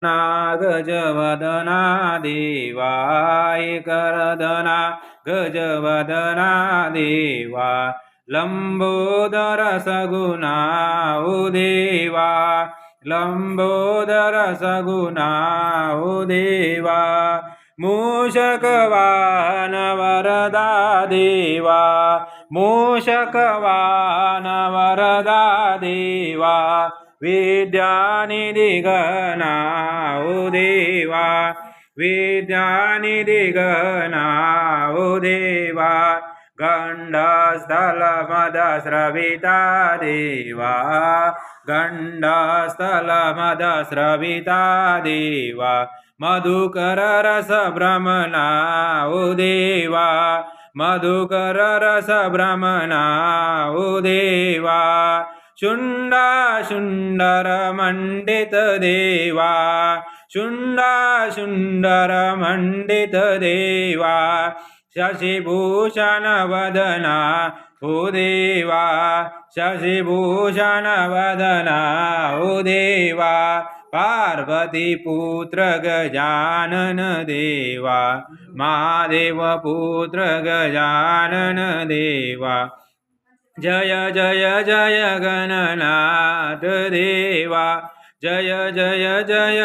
गजवदना देवा एकरदना गजवदना देवा लंबोदर सगुना ओ देवा लंबोदर सगुना ओ देवा मूषकवाहन वरदा देवा मूषकवाहन वरदा देवा विद्यानिधि गणा ओ देवा विद्यानिधि गणा ओ देवा गण्डस्थलमदस्रविता देवा गण्डस्थलमदस्रविता देवा मधुकर रस भ्रमणा ओ देवा मधुकर रस भ्रमणा ओ देवा शुंडा शुंडर मंडित देवा शुंडा शुंडर मंडित देवा शशिभूषण वदना ओ देवा शशिभूषण वदना ओ देवा पार्वती पुत्र गजानन देवा महादेव पुत्र गजानन देवा जय जय जय गणनाथ देवा जय जय जय